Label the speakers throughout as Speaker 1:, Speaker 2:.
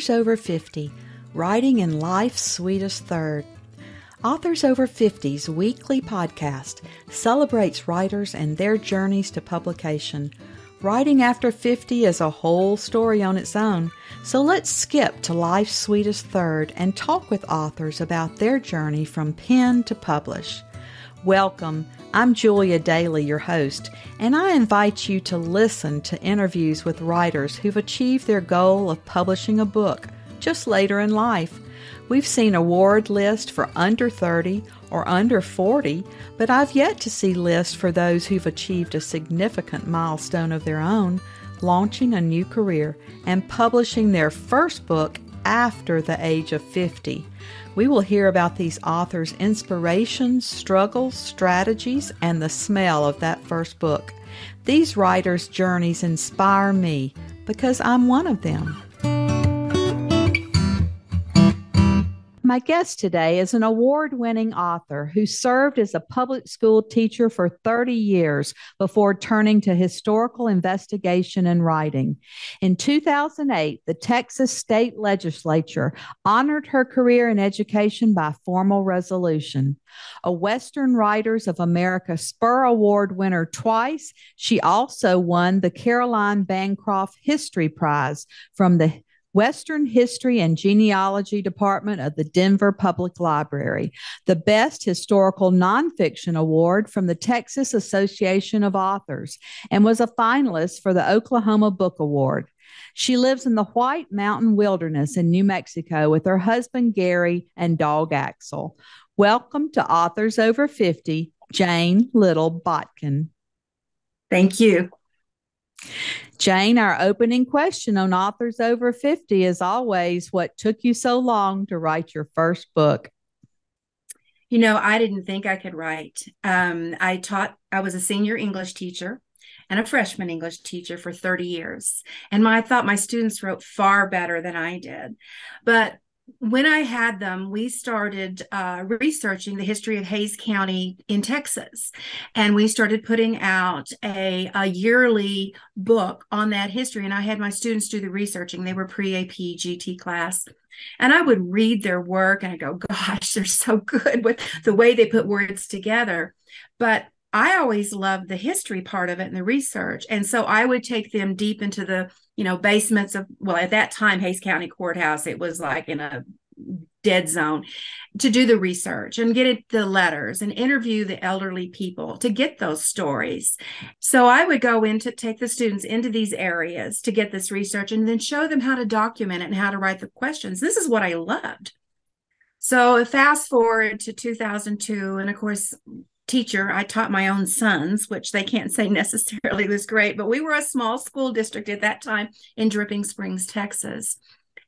Speaker 1: Authors Over 50, Writing in Life's Sweetest Third. Authors Over 50's weekly podcast celebrates writers and their journeys to publication. Writing after 50 is a whole story on its own, so let's skip to life's sweetest third and talk with authors about their journey from pen to publish. Welcome. I'm Julia Daly, your host, and I invite you to listen to interviews with writers who've achieved their goal of publishing a book just later in life. We've seen award lists for under 30 or under 40, but I've yet to see lists for those who've achieved a significant milestone of their own, launching a new career and publishing their first book after the age of 50. We will hear about these authors' inspirations, struggles, strategies, and the smell of that first book. These writers' journeys inspire me because I'm one of them. My guest today is an award-winning author who served as a public school teacher for 30 years before turning to historical investigation and writing. In 2008, the Texas State Legislature honored her career in education by formal resolution. A Western Writers of America Spur-Award winner twice, she also won the Caroline Bancroft History Prize from the Western History and Genealogy Department of the Denver Public Library, the Best Historical Nonfiction Award from the Texas Association of Authors, and was a finalist for the Oklahoma Book Award. She lives in the White Mountain Wilderness in New Mexico with her husband, Gary, and dog, Axel. Welcome to Authors Over 50, Jane Little Botkin.
Speaker 2: Thank you.
Speaker 1: Jane, our opening question on Authors Over 50 is always, what took you so long to write your first book?
Speaker 2: You know, I didn't think I could write. I was a senior English teacher and a freshman English teacher for 30 years. And I thought my students wrote far better than I did. But when I had them, we started researching the history of Hays County in Texas. And we started putting out a yearly book on that history. And I had my students do the researching. They were pre-AP GT class. And I would read their work and I go, gosh, they're so good with the way they put words together. But I always loved the history part of it and the research. And so I would take them deep into the, basements of, well, at that time, Hays County Courthouse, it was like in a dead zone, to do the research and get the letters and interview the elderly people to get those stories. So I would go in to take the students into these areas to get this research and then show them how to document it and how to write the questions. This is what I loved. So fast forward to 2002, and of course, teacher, I taught my own sons, which they can't say necessarily was great, but we were a small school district at that time in Dripping Springs, Texas.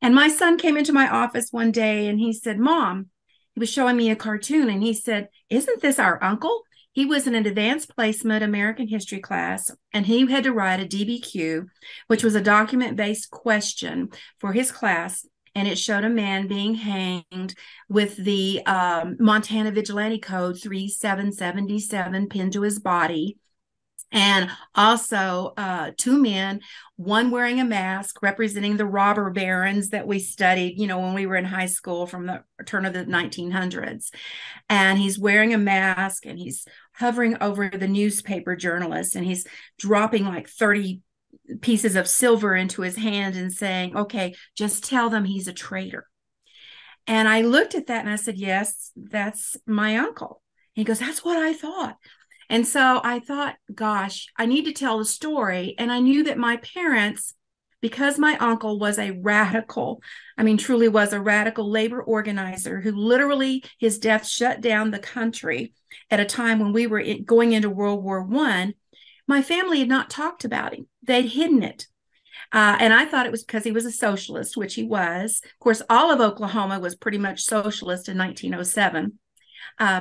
Speaker 2: And my son came into my office one day and he said, Mom, he was showing me a cartoon and he said, isn't this our uncle? He was in an advanced placement American history class, and he had to write a DBQ, which was a document-based question for his class. And it showed a man being hanged with the Montana Vigilante Code 3777 pinned to his body. And also two men, one wearing a mask representing the robber barons that we studied, when we were in high school from the turn of the 1900s. And he's wearing a mask and he's hovering over the newspaper journalist and he's dropping like 30 pieces of silver into his hand and saying, okay, just tell them he's a traitor. And I looked at that and I said, yes, that's my uncle. And he goes, that's what I thought. And so I thought, gosh, I need to tell the story. And I knew that my parents, because my uncle was a radical, truly was a radical labor organizer who literally his death shut down the country at a time when we were going into World War I. My family had not talked about him. They'd hidden it. And I thought it was because he was a socialist, which he was. Of course, all of Oklahoma was pretty much socialist in 1907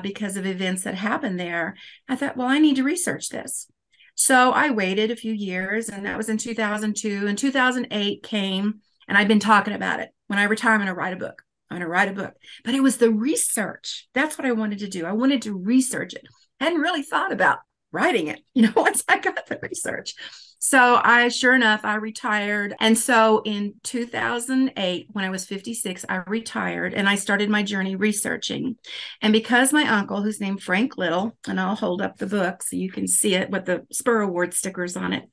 Speaker 2: because of events that happened there. I thought, well, I need to research this. So I waited a few years, and that was in 2002. And 2008 came, and I'd been talking about it. When I retire, I'm going to write a book. I'm going to write a book. But it was the research. That's what I wanted to do. I wanted to research it. I hadn't really thought about writing it, once I got the research. So sure enough, I retired. And so in 2008, when I was 56, I retired and I started my journey researching. And because my uncle, who's named Frank Little, and I'll hold up the book so you can see it with the Spur Award stickers on it.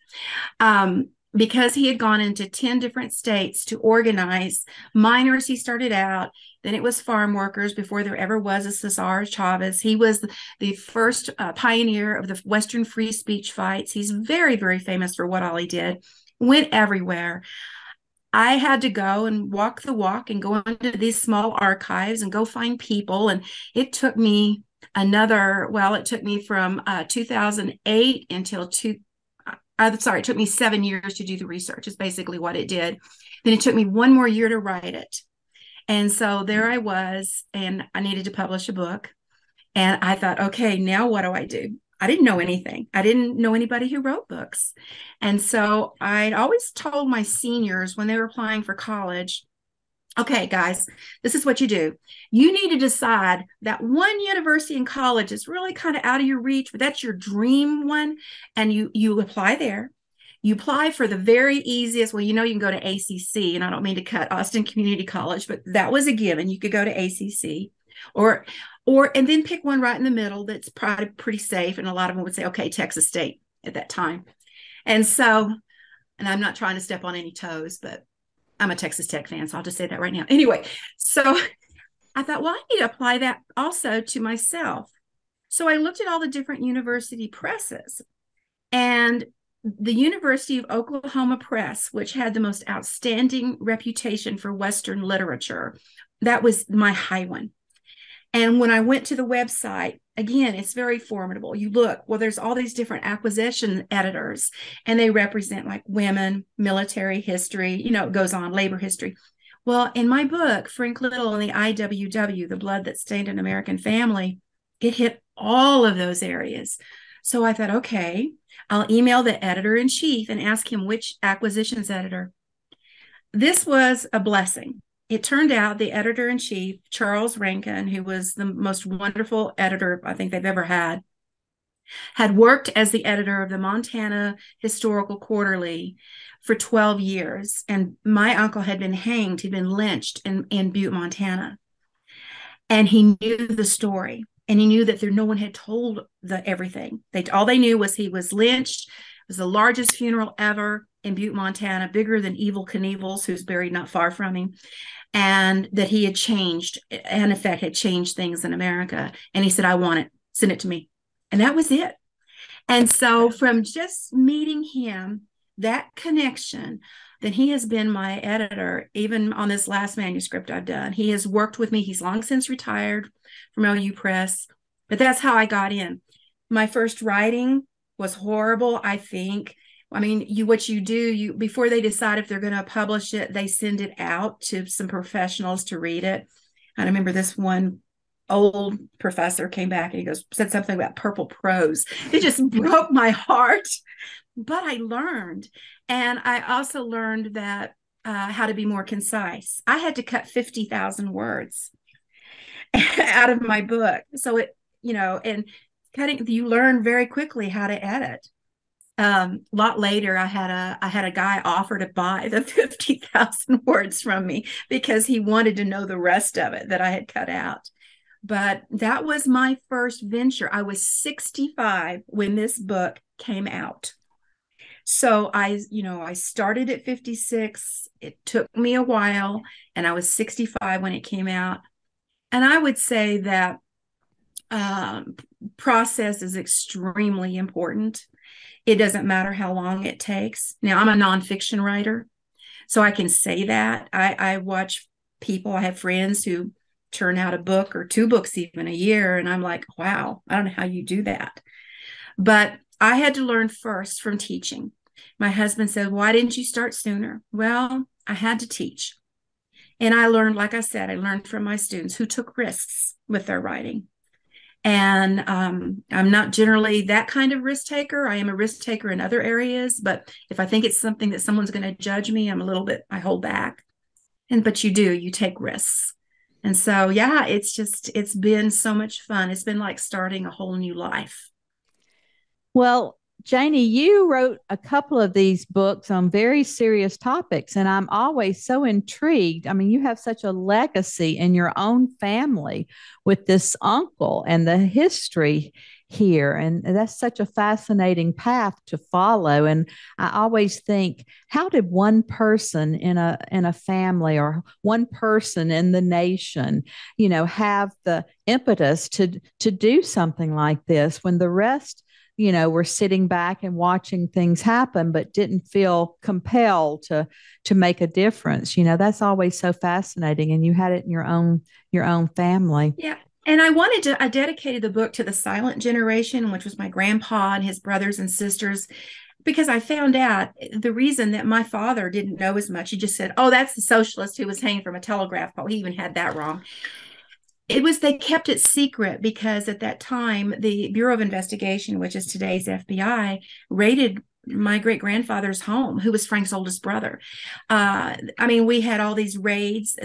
Speaker 2: Because he had gone into 10 different states to organize miners, he started out. Then it was farm workers before there ever was a Cesar Chavez. He was the first pioneer of the Western free speech fights. He's very, very famous for what all he did. Went everywhere. I had to go and walk the walk and go into these small archives and go find people. And it took me it took me from 2008 until it took me 7 years to do the research, is basically what it did. Then it took me 1 more year to write it. And so there I was, and I needed to publish a book. And I thought, okay, now what do I do? I didn't know anything. I didn't know anybody who wrote books. And so I'd always told my seniors when they were applying for college, okay, guys, this is what you do. You need to decide that one university and college is really kind of out of your reach, but that's your dream one. And you apply there. You apply for the very easiest. Well, you can go to ACC, and I don't mean to cut Austin Community College, but that was a given. You could go to ACC and then pick one right in the middle that's probably pretty safe. And a lot of them would say, okay, Texas State at that time. And I'm not trying to step on any toes, but I'm a Texas Tech fan, so I'll just say that right now. Anyway, so I thought, well, I need to apply that also to myself. So I looked at all the different university presses, and the University of Oklahoma Press, which had the most outstanding reputation for Western literature, that was my high one. And when I went to the website, again, it's very formidable. You look, well, there's all these different acquisition editors, and they represent like women, military history, it goes on, labor history. Well, in my book, Frank Little and the IWW, The Blood That Stained an American Family, it hit all of those areas. So I thought, okay, I'll email the editor-in-chief and ask him which acquisitions editor. This was a blessing. It turned out the editor-in-chief, Charles Rankin, who was the most wonderful editor I think they've ever had worked as the editor of the Montana Historical Quarterly for 12 years. And my uncle had been hanged. He'd been lynched in Butte, Montana. And he knew the story. And he knew that no one had told everything. All they knew was he was lynched. It was the largest funeral ever in Butte, Montana, bigger than Evel Knievel's, who's buried not far from him. And that he had changed, in effect, had changed things in America. And he said, I want it. Send it to me. And that was it. And so from just meeting him, that connection, then he has been my editor, even on this last manuscript I've done. He has worked with me. He's long since retired from OU Press, but that's how I got in. My first writing was horrible, I think. I mean, what you do, before they decide if they're going to publish it, they send it out to some professionals to read it. I remember this one old professor came back and said something about purple prose. It just broke my heart. But I learned. And I also learned that how to be more concise. I had to cut 50,000 words out of my book. So you learn very quickly how to edit. A lot later, I had a guy offer to buy the 50,000 words from me because he wanted to know the rest of it that I had cut out. But that was my first venture. I was 65 when this book came out. So I started at 56. It took me a while, and I was 65 when it came out. And I would say that process is extremely important. It doesn't matter how long it takes. Now, I'm a nonfiction writer, so I can say that. I watch people, I have friends who turn out a book or 2 books even a year, and I'm like, wow, I don't know how you do that. But I had to learn first from teaching. My husband said, why didn't you start sooner? Well, I had to teach. And I learned, like I said, I learned from my students who took risks with their writing. And I'm not generally that kind of risk taker. I am a risk taker in other areas, but if I think it's something that someone's going to judge me, I hold back. But you take risks. And so, yeah, it's been so much fun. It's been like starting a whole new life.
Speaker 1: Well, Janie, you wrote a couple of these books on very serious topics, and I'm always so intrigued. I mean, you have such a legacy in your own family with this uncle and the history here, and that's such a fascinating path to follow. And I always think, how did one person in a family or one person in the nation, have the impetus to do something like this when the rest were sitting back and watching things happen, but didn't feel compelled to make a difference. That's always so fascinating. And you had it in your own family.
Speaker 2: Yeah. And I dedicated the book to the silent generation, which was my grandpa and his brothers and sisters, because I found out the reason that my father didn't know as much. He just said, "Oh, that's the socialist who was hanging from a telegraph pole." He even had that wrong. They kept it secret because at that time, the Bureau of Investigation, which is today's FBI, raided my great grandfather's home, who was Frank's oldest brother. We had all these raids.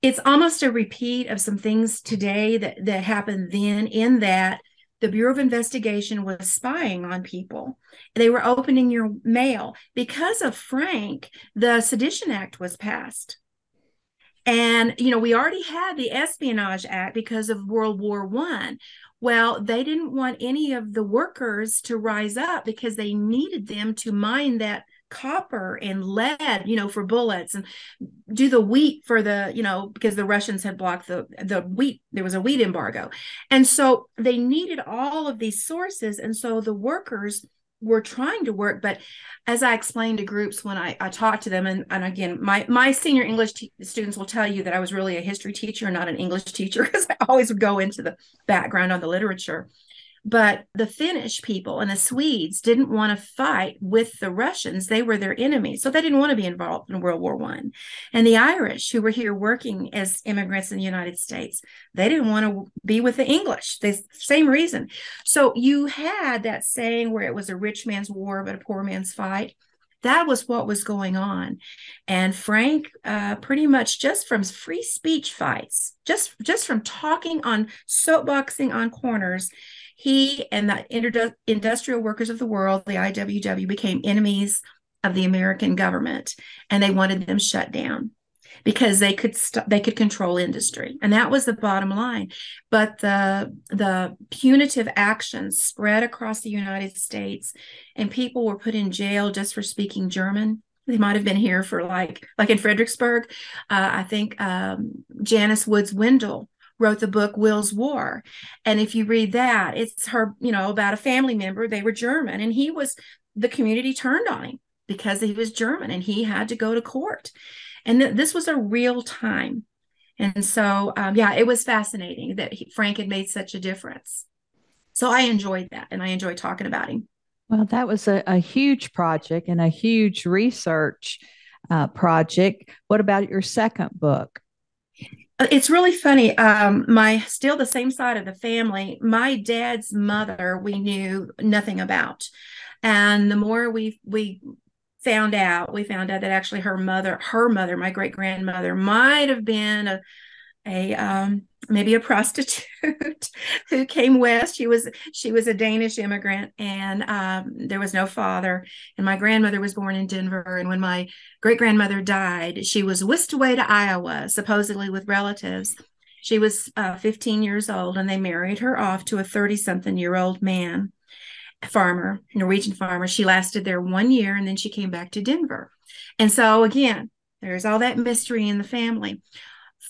Speaker 2: It's almost a repeat of some things today that happened then, in that the Bureau of Investigation was spying on people. They were opening your mail. Because of Frank, the Sedition Act was passed. And, we already had the Espionage Act because of World War I. Well, they didn't want any of the workers to rise up because they needed them to mine that copper and lead, for bullets, and do the wheat for because the Russians had blocked the wheat. There was a wheat embargo. And so they needed all of these sources. And so the workers were trying to work. But as I explained to groups when I talked to them, and again, my senior English students will tell you that I was really a history teacher, not an English teacher, because I always would go into the background on the literature. But the Finnish people and the Swedes didn't want to fight with the Russians. They were their enemies. So they didn't want to be involved in World War I. And the Irish, who were here working as immigrants in the United States, they didn't want to be with the English. The same reason. So you had that saying where it was a rich man's war, but a poor man's fight. That was what was going on. And Frank, pretty much just from free speech fights, just from talking on soapboxing on corners, he and the industrial workers of the world, the IWW, became enemies of the American government, and they wanted them shut down because they could control industry, and that was the bottom line. But the punitive actions spread across the United States, and people were put in jail just for speaking German. They might have been here for like in Fredericksburg. I think Janice Woods Wendell wrote the book Will's War. And if you read that, it's her, about a family member. They were German, and the community turned on him because he was German, and he had to go to court. And this was a real time. And so, it was fascinating that Frank had made such a difference. So I enjoyed that, and I enjoyed talking about him.
Speaker 1: Well, that was a huge project and a huge research project. What about your second book?
Speaker 2: It's really funny. Still the same side of the family, my dad's mother, we knew nothing about. And the more we found out that actually her mother, my great grandmother, might have been maybe a prostitute who came west. She was a Danish immigrant, and there was no father. And my grandmother was born in Denver. And when my great grandmother died, she was whisked away to Iowa, supposedly with relatives. She was 15 years old, and they married her off to a 30-something-year-old man, farmer, Norwegian farmer. She lasted there 1 year, and then she came back to Denver. And so again, there's all that mystery in the family.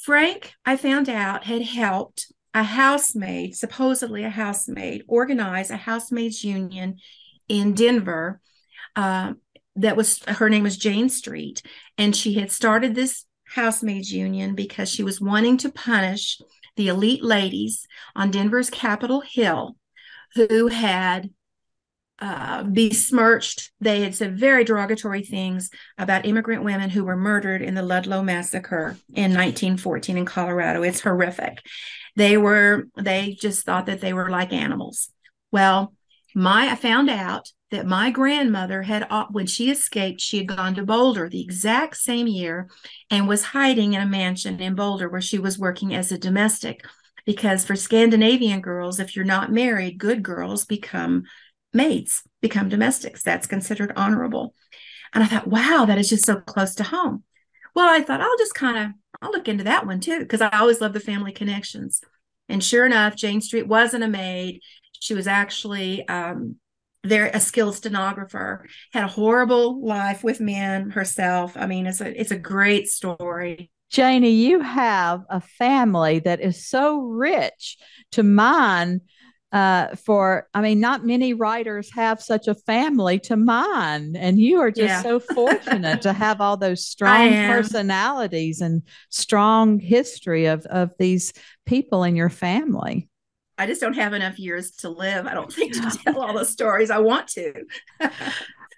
Speaker 2: Frank, I found out, had helped supposedly a housemaid, organize a housemaid's union in Denver. Her name was Jane Street, and she had started this housemaid's union because she was wanting to punish the elite ladies on Denver's Capitol Hill who had besmirched. They had said very derogatory things about immigrant women who were murdered in the Ludlow massacre in 1914 in Colorado. It's horrific. They just thought that they were like animals. Well, I found out that my grandmother when she escaped, she had gone to Boulder the exact same year and was hiding in a mansion in Boulder where she was working as a domestic. because for Scandinavian girls, if you're not married, good girls become maids, become domestics. That's considered honorable. And I thought, wow, that is just so close to home. Well, I thought I'll look into that one too, because I always love the family connections. And sure enough, Jane Street wasn't a maid. She was actually a skilled stenographer, had a horrible life with men herself. I mean, it's a great story.
Speaker 1: Janie, you have a family that is so rich to mine. Not many writers have such a family to mine, and you are just
Speaker 2: Yeah,
Speaker 1: so fortunate to have all those
Speaker 2: I
Speaker 1: strong
Speaker 2: am.
Speaker 1: personalities and strong history of these people in your family.
Speaker 2: I just don't have enough years to live, I don't think, to tell all the stories I want to.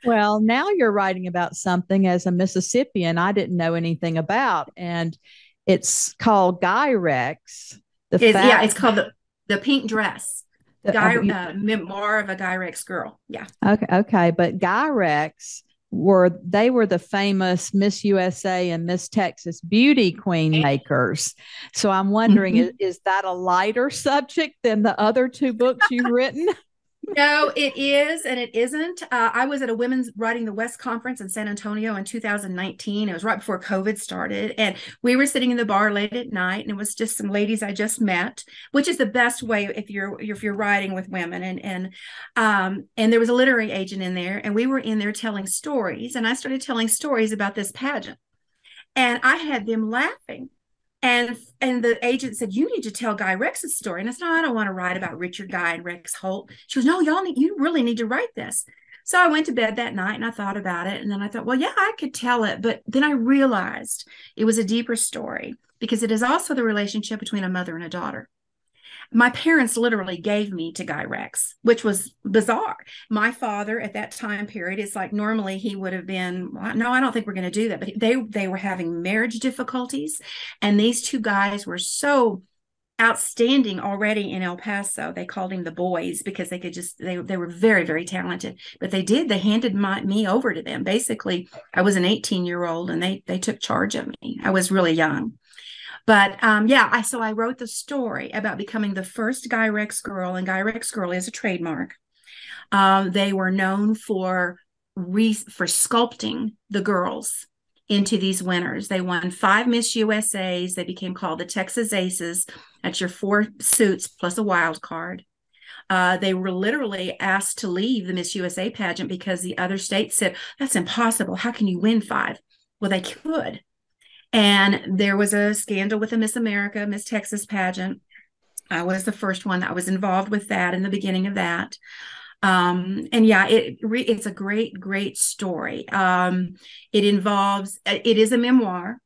Speaker 1: Well, now you're writing about something as a Mississippian I didn't know anything about, and it's called Guy Rex. The
Speaker 2: Yeah,
Speaker 1: fact,
Speaker 2: it's called the Pink Dress.
Speaker 1: you,
Speaker 2: Memoir of a Guy Rex girl. Yeah.
Speaker 1: okay, but Guy Rex were the famous Miss USA and Miss Texas beauty queen makers. So I'm wondering,
Speaker 2: Mhm.
Speaker 1: is that a lighter subject than the other two books you've written?
Speaker 2: No, it is and it isn't. I was at a Women's Writing the West conference in San Antonio in 2019. It was right before COVID started. And we were sitting in the bar late at night, and it was just some ladies I just met, which is the best way if you're writing with women. And there was a literary agent in there, and we were in there telling stories. And I started telling stories about this pageant. And I had them laughing. And the agent said, "You need to tell Guy Rex's story." And I said, "No, I don't want to write about Richard Guy and Rex Holt." She goes, "No, you really need to write this." So I went to bed that night and I thought about it. And then I thought, well, yeah, I could tell it. But then I realized it was a deeper story, because it is also the relationship between a mother and a daughter. My parents literally gave me to Guy Rex, which was bizarre. My father at that time period, it's like normally he would have been, no, I don't think we're going to do that. But they were having marriage difficulties. And these two guys were so outstanding already in El Paso. They called him the boys because they were very, very talented. But they handed me over to them. Basically, I was an 18-year-old and they took charge of me. I was really young. But so I wrote the story about becoming the first Guy Rex girl, and Guy Rex girl is a trademark. They were known for sculpting the girls into these winners. They won 5 Miss USAs. They became called the Texas Aces. That's your 4 suits plus a wild card. They were literally asked to leave the Miss USA pageant because the other states said, "That's impossible. How can you win 5?" Well, they could. And there was a scandal with the Miss America, Miss Texas pageant. I was the first one that was involved with that in the beginning of that. And yeah, it's a great, great story. It is a memoir.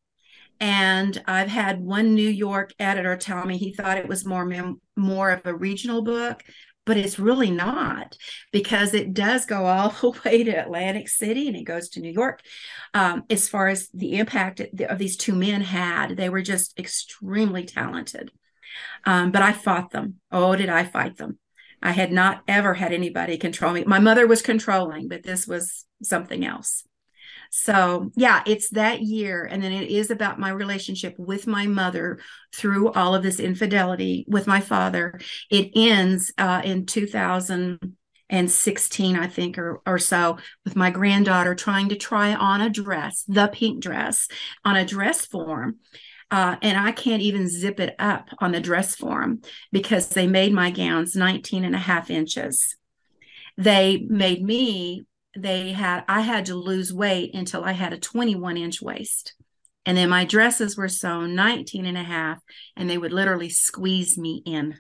Speaker 2: And I've had one New York editor tell me he thought it was more of a regional book, but it's really not, because it does go all the way to Atlantic City and it goes to New York. As far as the impact of these two men had, they were just extremely talented. But I fought them. Oh, did I fight them? I had not ever had anybody control me. My mother was controlling, but this was something else. So yeah, it's that year. And then it is about my relationship with my mother through all of this infidelity with my father. It ends in 2016, I think, or so, with my granddaughter trying to try on a dress, the pink dress, on a dress form. And I can't even zip it up on the dress form because they made my gowns 19 and a half inches. They made me I had to lose weight until I had a 21-inch waist. And then my dresses were sewn 19 and a half, and they would literally squeeze me in,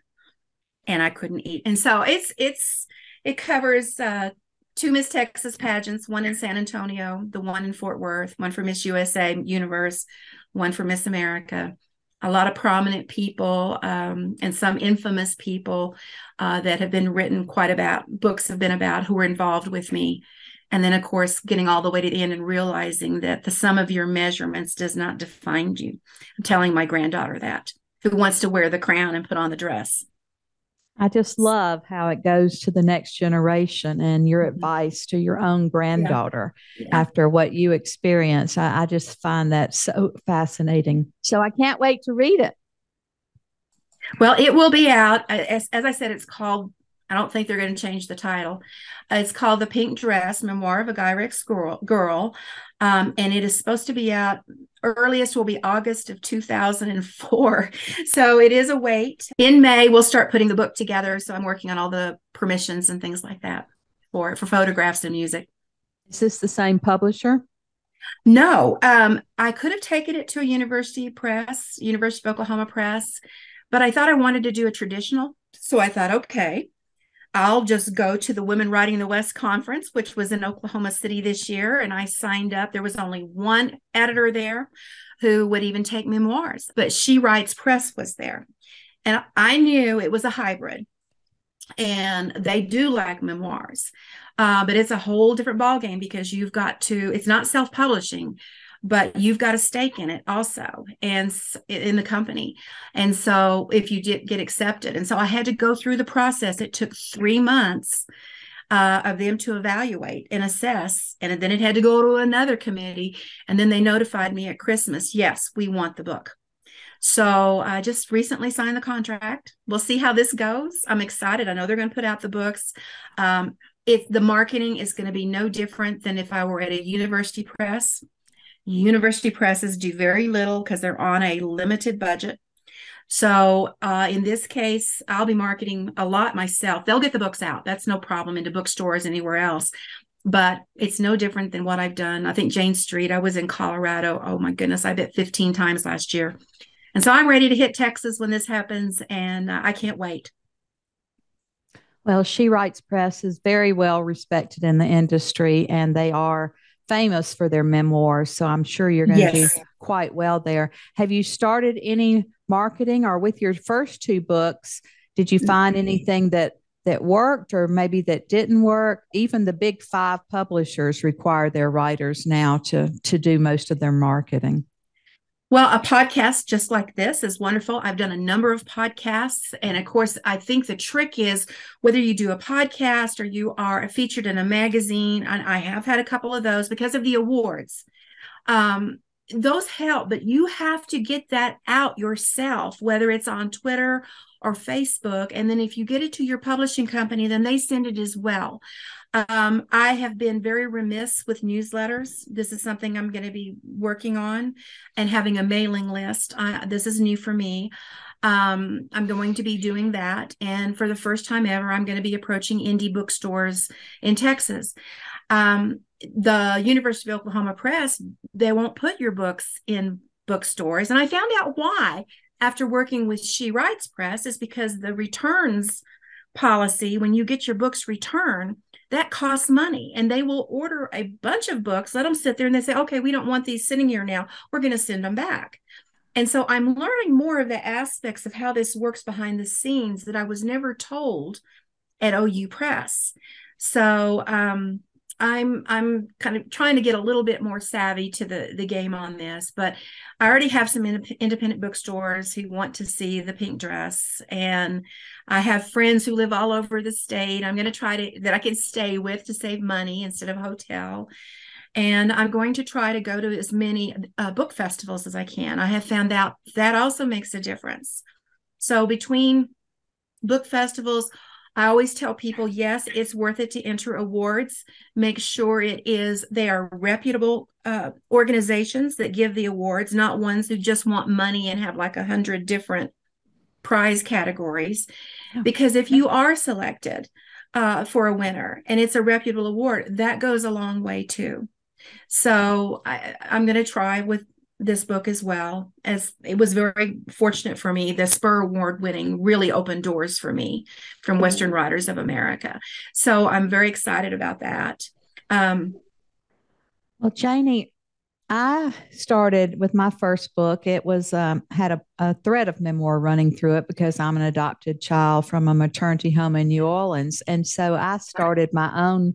Speaker 2: and I couldn't eat. And so it covers 2 Miss Texas pageants, one in San Antonio, the one in Fort Worth, one for Miss USA Universe, one for Miss America. A lot of prominent people and some infamous people that have been written books have been about, who were involved with me. And then, of course, getting all the way to the end and realizing that the sum of your measurements does not define you. I'm telling my granddaughter that, who wants to wear the crown and put on the dress.
Speaker 1: I just love how it goes to the next generation and your advice to your own granddaughter after what you experience. I just find that so fascinating. So I can't wait to read it.
Speaker 2: Well, it will be out. As I said, it's called, I don't think they're going to change the title. It's called The Pink Dress, Memoir of a Guy Rex Girl. And it is supposed to be out, earliest will be August of 2004. So it is a wait. In May, we'll start putting the book together. So I'm working on all the permissions and things like that for photographs and music.
Speaker 1: Is this the same publisher?
Speaker 2: No, I could have taken it to a university press, University of Oklahoma Press, but I thought I wanted to do a traditional. So I thought, okay, I'll just go to the Women Writing in the West conference, which was in Oklahoma City this year. And I signed up. There was only one editor there who would even take memoirs, but She Writes Press was there. And I knew it was a hybrid and they do like memoirs. But it's a whole different ballgame because you've got to, it's not self-publishing, but you've got a stake in it also and in the company. And so if you get accepted. And so I had to go through the process. It took 3 months of them to evaluate and assess. And then it had to go to another committee. And then they notified me at Christmas, yes, we want the book. So I just recently signed the contract. We'll see how this goes. I'm excited. I know they're going to put out the books. If the marketing is going to be no different than if I were at a university press. University presses do very little because they're on a limited budget. So in this case, I'll be marketing a lot myself. They'll get the books out. That's no problem into bookstores anywhere else. But it's no different than what I've done. I think Jane Street, I was in Colorado. Oh my goodness, I bet 15 times last year. And so I'm ready to hit Texas when this happens. And I can't wait.
Speaker 1: Well, She Writes Press is very well respected in the industry, and they are famous for their memoirs. So I'm sure you're going to do quite well there. Have you started any marketing, or with your first 2 books, did you find anything that worked or maybe that didn't work? Even the big 5 publishers require their writers now to do most of their marketing.
Speaker 2: Well, a podcast just like this is wonderful. I've done a number of podcasts. And of course, I think the trick is whether you do a podcast or you are featured in a magazine, and I have had a couple of those because of the awards. Those help, but you have to get that out yourself, whether it's on Twitter or Facebook. And then if you get it to your publishing company, then they send it as well. I have been very remiss with newsletters. This is something I'm going to be working on, and having a mailing list. This is new for me. I'm going to be doing that. And for the first time ever, I'm going to be approaching indie bookstores in Texas. The University of Oklahoma Press, they won't put your books in bookstores. And I found out why after working with She Writes Press is because the returns policy, when you get your books returned, that costs money, and they will order a bunch of books, let them sit there, and they say, okay, we don't want these sitting here now. We're going to send them back. And so I'm learning more of the aspects of how this works behind the scenes that I was never told at OU Press. So I'm kind of trying to get a little bit more savvy to the game on this, but I already have some independent bookstores who want to see The Pink Dress, and I have friends who live all over the state. I'm going to try that I can stay with to save money instead of a hotel. And I'm going to try to go to as many book festivals as I can. I have found out that also makes a difference. So between book festivals, I always tell people, yes, it's worth it to enter awards. Make sure they are reputable organizations that give the awards, not ones who just want money and have like 100 different prize categories. Because if you are selected for a winner and it's a reputable award, that goes a long way too. So I'm going to try with this book as well. As it was very fortunate for me, the Spur-Award-winning really opened doors for me from Western Writers of America. So I'm very excited about that.
Speaker 1: Well, Janie, I started with my first book. It was had a thread of memoir running through it because I'm an adopted child from a maternity home in New Orleans. And so I started my own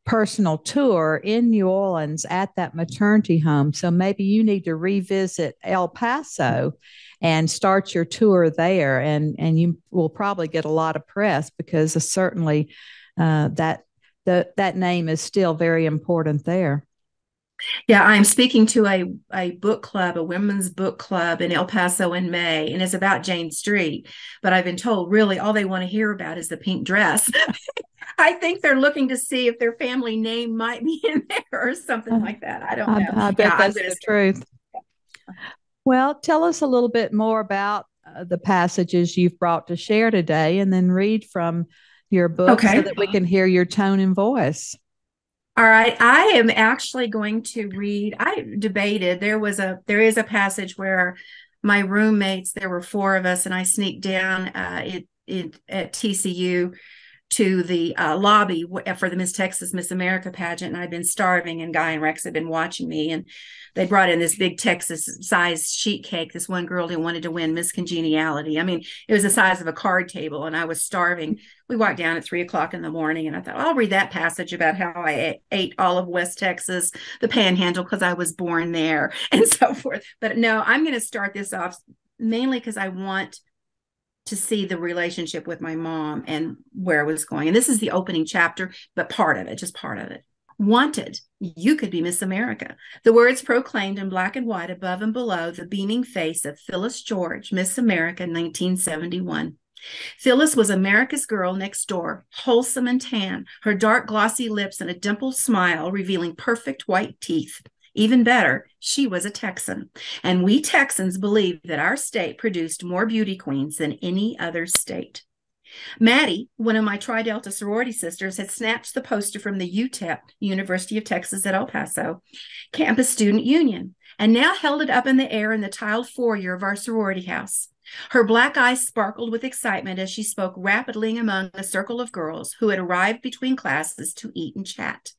Speaker 1: personal tour in New Orleans at that maternity home. So maybe you need to revisit El Paso and start your tour there. And you will probably get a lot of press because certainly that name is still very important there.
Speaker 2: Yeah, I'm speaking to a book club, a women's book club in El Paso in May, and it's about Jane Street. But I've been told really all they want to hear about is the pink dress. I think they're looking to see if their family name might be in there or something like that. I don't know.
Speaker 1: I
Speaker 2: Yeah,
Speaker 1: bet
Speaker 2: I'm
Speaker 1: that's
Speaker 2: going to
Speaker 1: the
Speaker 2: start.
Speaker 1: truth. Well, tell us a little bit more about the passages you've brought to share today, and then read from your book so
Speaker 2: Okay.
Speaker 1: that we can hear your tone and voice.
Speaker 2: All right. I am actually going to read. I debated. There is a passage where my roommates, there were four of us, and I sneaked down at TCU to the lobby for the Miss Texas, Miss America pageant. And I'd been starving, and Guy and Rex had been watching me. And they brought in this big Texas size sheet cake. This one girl who wanted to win Miss Congeniality. I mean, it was the size of a card table, and I was starving. We walked down at 3 o'clock in the morning, and I thought, I'll read that passage about how I ate all of West Texas, the Panhandle, because I was born there, and so forth. But no, I'm going to start this off mainly because I want to see the relationship with my mom and where it was going. And this is the opening chapter, but part of it, just part of it. Wanted, you could be Miss America. The words proclaimed in black and white above and below the beaming face of Phyllis George, Miss America, 1971. Phyllis was America's girl next door, wholesome and tan, her dark glossy lips and a dimpled smile revealing perfect white teeth. Even better, she was a Texan, and we Texans believed that our state produced more beauty queens than any other state. Maddie, one of my Tri Delta sorority sisters, had snatched the poster from the UTEP, University of Texas at El Paso, Campus Student Union, and now held it up in the air in the tiled foyer of our sorority house. Her black eyes sparkled with excitement as she spoke rapidly among a circle of girls who had arrived between classes to eat and chat.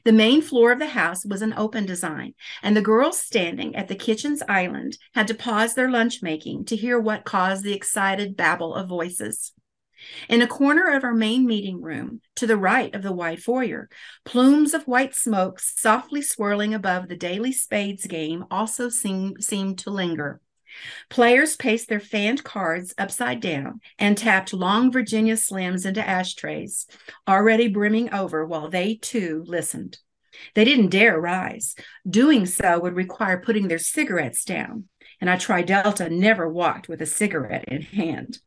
Speaker 2: The main floor of the house was an open design, and the girls standing at the kitchen's island had to pause their lunch making to hear what caused the excited babble of voices. In a corner of our main meeting room, to the right of the wide foyer, plumes of white smoke softly swirling above the daily spades game also seemed to linger. Players paced their fanned cards upside down and tapped long Virginia Slims into ashtrays, already brimming over while they too listened. They didn't dare rise. Doing so would require putting their cigarettes down, and I Tri Delta never walked with a cigarette in hand.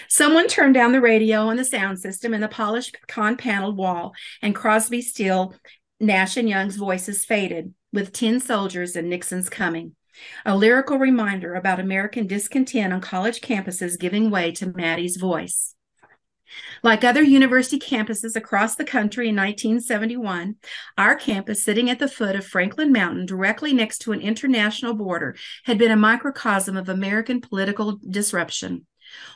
Speaker 2: Someone turned down the radio and the sound system and the polished con-paneled wall, and Crosby, Steele, Nash and Young's voices faded with Tin Soldiers and Nixon's Coming, a lyrical reminder about American discontent on college campuses giving way to Maddie's voice. Like other university campuses across the country in 1971, our campus, sitting at the foot of Franklin Mountain, directly next to an international border, had been a microcosm of American political disruption.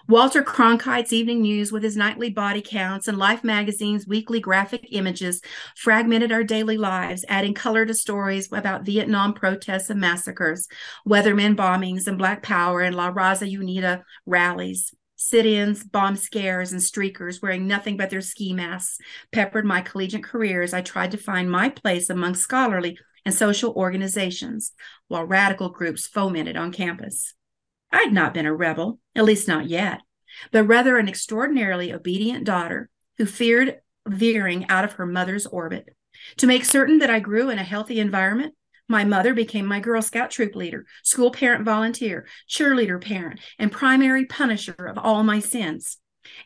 Speaker 2: Walter Cronkite's evening news with his nightly body counts and Life magazine's weekly graphic images fragmented our daily lives, adding color to stories about Vietnam protests and massacres, Weatherman bombings and Black Power and La Raza Unida rallies. Sit-ins, bomb scares, and streakers wearing nothing but their ski masks peppered my collegiate career as I tried to find my place among scholarly and social organizations, while radical groups fomented on campus. I'd not been a rebel, at least not yet, but rather an extraordinarily obedient daughter who feared veering out of her mother's orbit. To make certain that I grew in a healthy environment, my mother became my Girl Scout troop leader, school parent volunteer, cheerleader parent, and primary punisher of all my sins.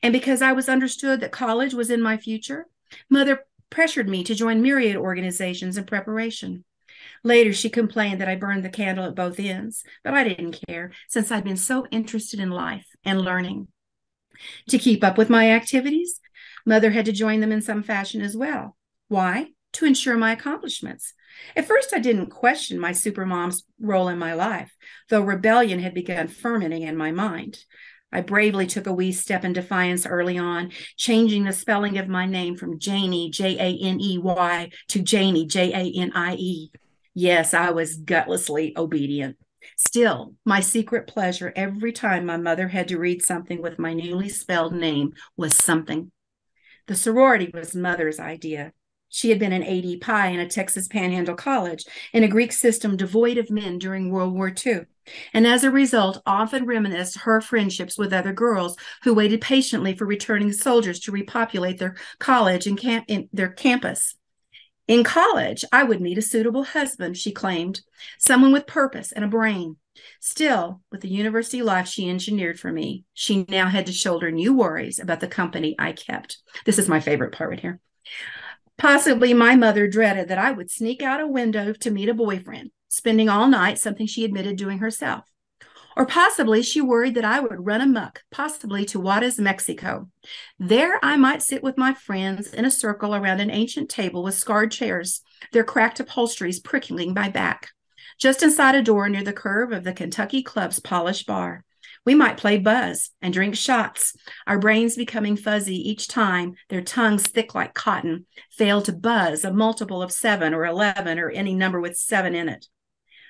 Speaker 2: And because I was understood that college was in my future, Mother pressured me to join myriad organizations in preparation. Later, she complained that I burned the candle at both ends, but I didn't care since I'd been so interested in life and learning. To keep up with my activities, Mother had to join them in some fashion as well. Why? To ensure my accomplishments. At first, I didn't question my supermom's role in my life, though rebellion had begun fermenting in my mind. I bravely took a wee step in defiance early on, changing the spelling of my name from Janie, Janey, to Janie, Janie. Yes, I was gutlessly obedient. Still, my secret pleasure every time my mother had to read something with my newly spelled name was something. The sorority was Mother's idea. She had been an AD Pi in a Texas Panhandle college in a Greek system devoid of men during World War II, and as a result often reminisced her friendships with other girls who waited patiently for returning soldiers to repopulate their college and their campus. In college, I would meet a suitable husband, she claimed, someone with purpose and a brain. Still, with the university life she engineered for me, she now had to shoulder new worries about the company I kept. This is my favorite part right here. Possibly my mother dreaded that I would sneak out a window to meet a boyfriend, spending all night, something she admitted doing herself. Or possibly she worried that I would run amok, possibly to Juarez, Mexico. There I might sit with my friends in a circle around an ancient table with scarred chairs, their cracked upholsteries prickling my back. Just inside a door near the curve of the Kentucky Club's polished bar. We might play buzz and drink shots, our brains becoming fuzzy each time their tongues thick like cotton fail to buzz a multiple of 7 or 11 or any number with 7 in it.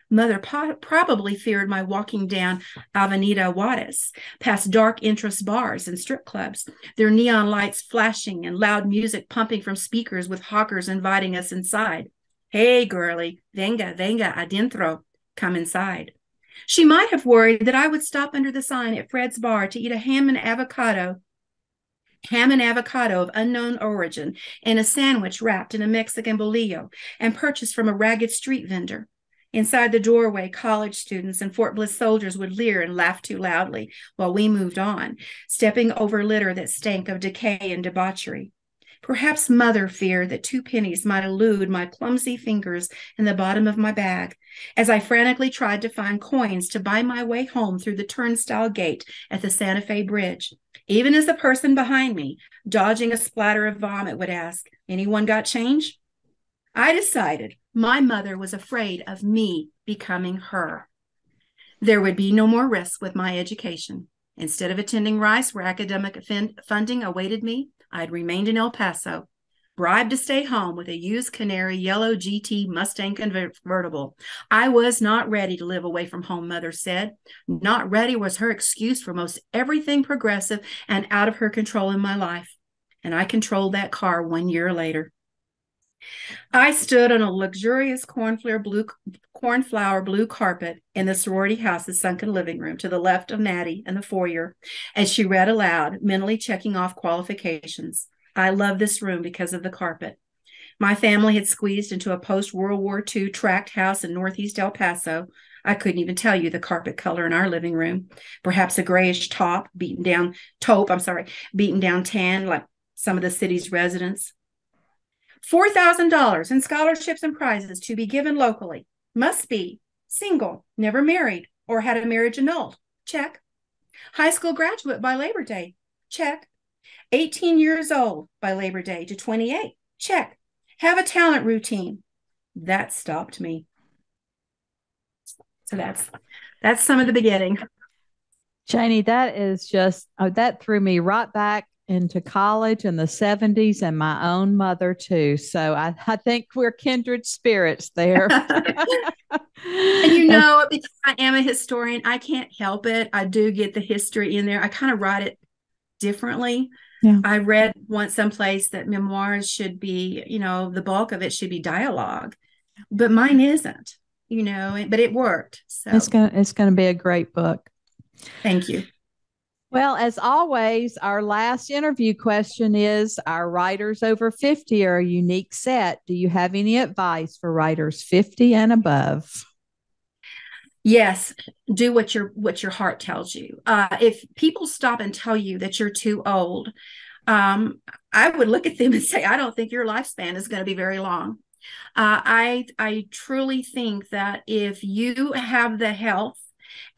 Speaker 2: Mother probably feared my walking down Avenida Juarez, past dark interest bars and strip clubs, their neon lights flashing and loud music pumping from speakers with hawkers inviting us inside. Hey, girlie, venga, venga, adentro, come inside. She might have worried that I would stop under the sign at Fred's bar to eat a ham and avocado of unknown origin and a sandwich wrapped in a Mexican bolillo and purchased from a ragged street vendor. Inside the doorway, college students and Fort Bliss soldiers would leer and laugh too loudly while we moved on, stepping over litter that stank of decay and debauchery. Perhaps Mother feared that 2 pennies might elude my clumsy fingers in the bottom of my bag as I frantically tried to find coins to buy my way home through the turnstile gate at the Santa Fe Bridge, even as the person behind me, dodging a splatter of vomit, would ask, "Anyone got change?" I decided my mother was afraid of me becoming her. There would be no more risk with my education. Instead of attending Rice, where academic funding awaited me, I'd remained in El Paso, bribed to stay home with a used Canary yellow GT Mustang convertible. I was not ready to live away from home, Mother said. Not ready was her excuse for most everything progressive and out of her control in my life. And I controlled that car 1 year later. I stood on a luxurious cornflower blue carpet in the sorority house's sunken living room to the left of Maddie in the foyer as she read aloud, mentally checking off qualifications. I love this room because of the carpet. My family had squeezed into a post-World War II tract house in northeast El Paso. I couldn't even tell you the carpet color in our living room. Perhaps a grayish beaten down tan like some of the city's residents. $4,000 in scholarships and prizes to be given locally. Must be single, never married, or had a marriage annulled. Check. High school graduate by Labor Day. Check. 18 years old by Labor Day to 28. Check. Have a talent routine. That stopped me. So that's some of the beginning.
Speaker 1: Janie, that is just, that threw me right back into college in the 70s and my own mother too. So I think we're kindred spirits there.
Speaker 2: And you know, because I am a historian, I can't help it. I do get the history in there. I kind of write it differently. Yeah. I read once someplace that memoirs should be, the bulk of it should be dialogue, but mine isn't, but it worked. So
Speaker 1: it's going to be a great book.
Speaker 2: Thank you.
Speaker 1: Well, as always, our last interview question is, our writers over 50 are a unique set. Do you have any advice for writers 50 and above?
Speaker 2: Yes, do what your heart tells you. If people stop and tell you that you're too old, I would look at them and say, I don't think your lifespan is going to be very long. I truly think that if you have the health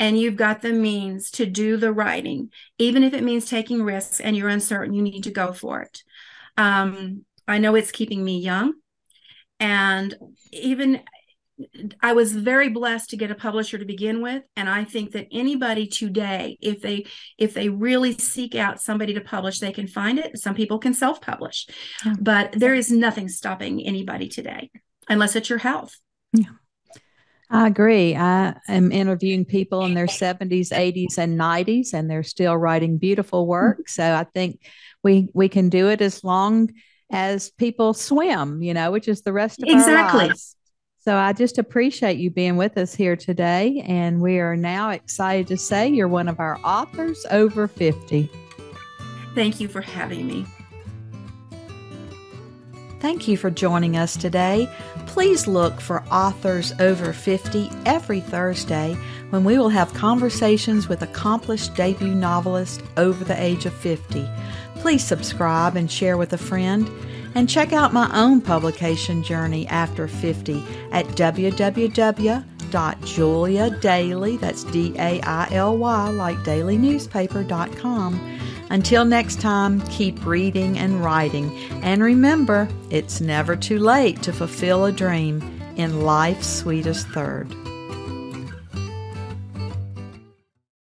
Speaker 2: and you've got the means to do the writing, even if it means taking risks and you're uncertain, you need to go for it. I know it's keeping me young. And even I was very blessed to get a publisher to begin with. And I think that anybody today, if they really seek out somebody to publish, they can find it. Some people can self-publish, but there is nothing stopping anybody today, unless it's your health.
Speaker 1: Yeah. I agree. I am interviewing people in their 70s, 80s, and 90s, and they're still writing beautiful work. So I think we can do it as long as people swim, which is the rest of our lives. So I just appreciate you being with us here today. And we are now excited to say you're one of our authors over 50.
Speaker 2: Thank you for having me.
Speaker 1: Thank you for joining us today. Please look for Authors Over 50 every Thursday when we will have conversations with accomplished debut novelists over the age of 50. Please subscribe and share with a friend. And check out my own publication journey after 50 at www.juliadaily, that's D-A-I-L-Y, like dailynewspaper.com. Until next time, keep reading and writing. And remember, it's never too late to fulfill a dream in life's sweetest third.